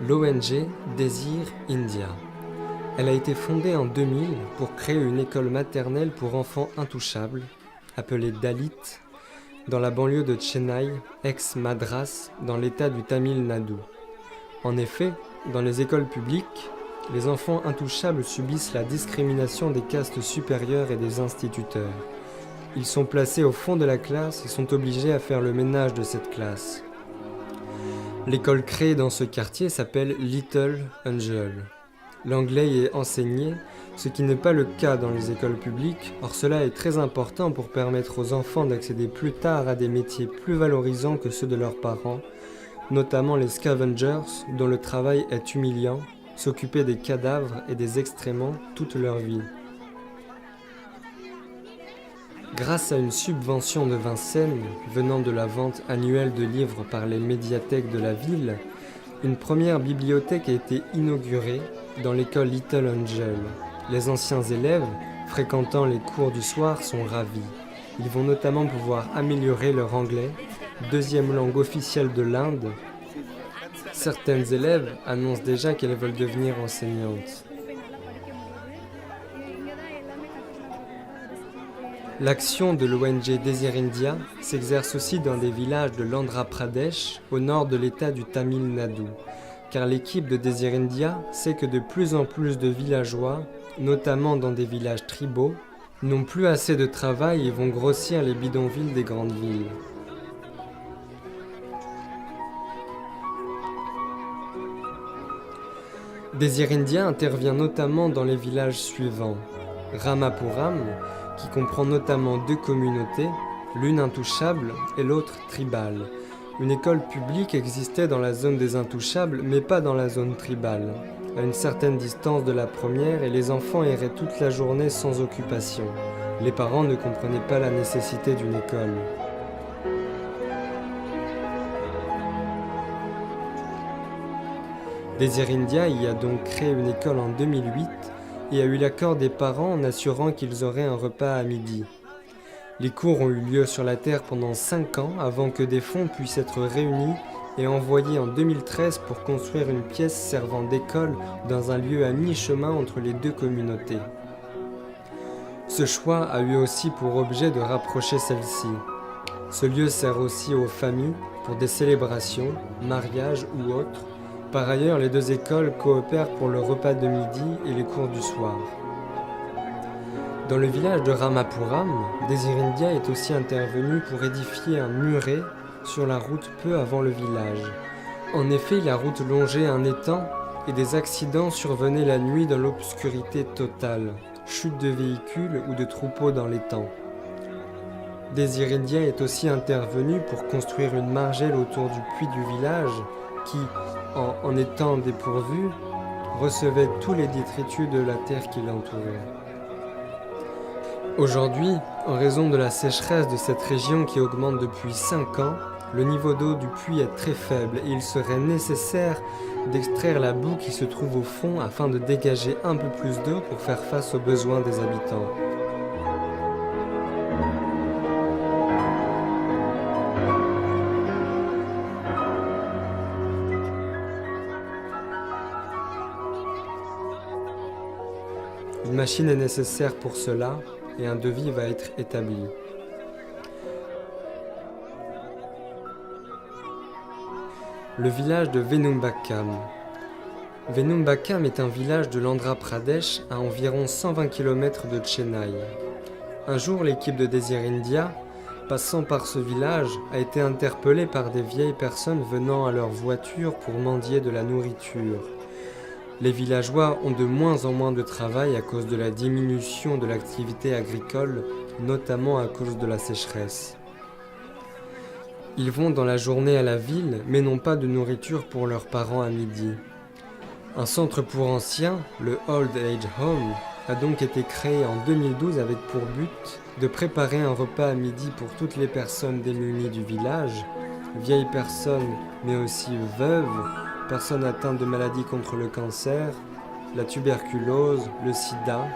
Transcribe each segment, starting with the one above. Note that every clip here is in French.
l'ONG Désir India. Elle a été fondée en 2000 pour créer une école maternelle pour enfants intouchables, appelée Dalit, dans la banlieue de Chennai, ex-Madras, dans l'état du Tamil Nadu. En effet, dans les écoles publiques, les enfants intouchables subissent la discrimination des castes supérieures et des instituteurs. Ils sont placés au fond de la classe et sont obligés à faire le ménage de cette classe. L'école créée dans ce quartier s'appelle Little Angel. L'anglais y est enseigné, ce qui n'est pas le cas dans les écoles publiques, or cela est très important pour permettre aux enfants d'accéder plus tard à des métiers plus valorisants que ceux de leurs parents, notamment les scavengers, dont le travail est humiliant, s'occuper des cadavres et des excréments toute leur vie. Grâce à une subvention de Vincennes, venant de la vente annuelle de livres par les médiathèques de la ville, une première bibliothèque a été inaugurée dans l'école Little Angel. Les anciens élèves, fréquentant les cours du soir, sont ravis. Ils vont notamment pouvoir améliorer leur anglais, deuxième langue officielle de l'Inde. Certaines élèves annoncent déjà qu'elles veulent devenir enseignantes. L'action de l'ONG Désir India s'exerce aussi dans des villages de l'Andhra Pradesh, au nord de l'état du Tamil Nadu, car l'équipe de Désir India sait que de plus en plus de villageois, notamment dans des villages tribaux, n'ont plus assez de travail et vont grossir les bidonvilles des grandes villes. Désir India intervient notamment dans les villages suivants: Ramapuram, qui comprend notamment deux communautés, l'une intouchable et l'autre tribale. Une école publique existait dans la zone des intouchables, mais pas dans la zone tribale, à une certaine distance de la première, et les enfants erraient toute la journée sans occupation. Les parents ne comprenaient pas la nécessité d'une école. Désir India y a donc créé une école en 2008 et a eu l'accord des parents en assurant qu'ils auraient un repas à midi. Les cours ont eu lieu sur la Terre pendant 5 ans avant que des fonds puissent être réunis et envoyés en 2013 pour construire une pièce servant d'école dans un lieu à mi-chemin entre les deux communautés. Ce choix a eu aussi pour objet de rapprocher celles-ci. Ce lieu sert aussi aux familles pour des célébrations, mariages ou autres. Par ailleurs, les deux écoles coopèrent pour le repas de midi et les cours du soir. Dans le village de Ramapuram, Désir India est aussi intervenu pour édifier un muret sur la route peu avant le village. En effet, la route longeait un étang et des accidents survenaient la nuit dans l'obscurité totale, chute de véhicules ou de troupeaux dans l'étang. Désir India est aussi intervenu pour construire une margelle autour du puits du village qui, en étant dépourvu, recevait tous les détritus de la terre qui l'entourait. Aujourd'hui, en raison de la sécheresse de cette région qui augmente depuis 5 ans, le niveau d'eau du puits est très faible et il serait nécessaire d'extraire la boue qui se trouve au fond afin de dégager un peu plus d'eau pour faire face aux besoins des habitants. Une machine est nécessaire pour cela et un devis va être établi. Le village de Venumbakam. Venumbakam est un village de l'Andhra Pradesh à environ 120 km de Chennai. Un jour, l'équipe de Désir India, passant par ce village, a été interpellée par des vieilles personnes venant à leur voiture pour mendier de la nourriture. Les villageois ont de moins en moins de travail à cause de la diminution de l'activité agricole, notamment à cause de la sécheresse. Ils vont dans la journée à la ville, mais n'ont pas de nourriture pour leurs parents à midi. Un centre pour anciens, le Old Age Home, a donc été créé en 2012 avec pour but de préparer un repas à midi pour toutes les personnes démunies du village, vieilles personnes mais aussi veuves, personnes atteintes de maladies contre le cancer, la tuberculose, le sida.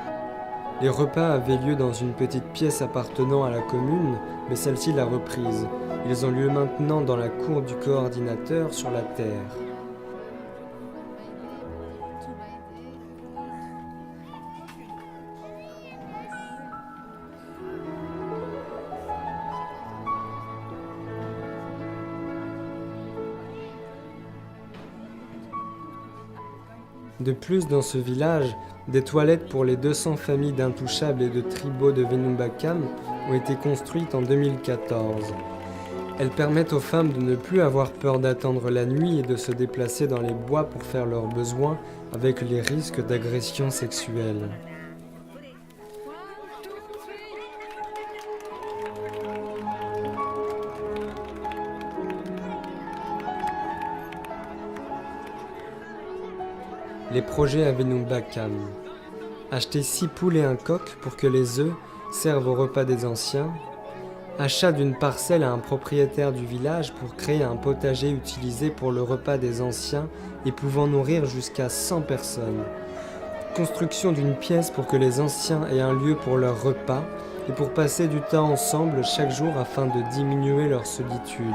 Les repas avaient lieu dans une petite pièce appartenant à la commune, mais celle-ci l'a reprise. Ils ont lieu maintenant dans la cour du coordinateur sur la terre. De plus, dans ce village, des toilettes pour les 200 familles d'intouchables et de tribaux de Venumbakam ont été construites en 2014. Elles permettent aux femmes de ne plus avoir peur d'attendre la nuit et de se déplacer dans les bois pour faire leurs besoins avec les risques d'agression sexuelle. Les projets à Venumbakam. Acheter 6 poules et un coq pour que les œufs servent au repas des anciens. Achat d'une parcelle à un propriétaire du village pour créer un potager utilisé pour le repas des anciens et pouvant nourrir jusqu'à 100 personnes. Construction d'une pièce pour que les anciens aient un lieu pour leur repas et pour passer du temps ensemble chaque jour afin de diminuer leur solitude.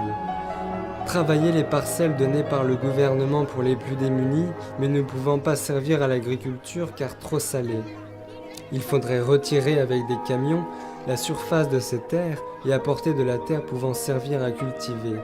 Travailler les parcelles données par le gouvernement pour les plus démunis, mais ne pouvant pas servir à l'agriculture car trop salées. Il faudrait retirer avec des camions la surface de ces terres et apporter de la terre pouvant servir à cultiver.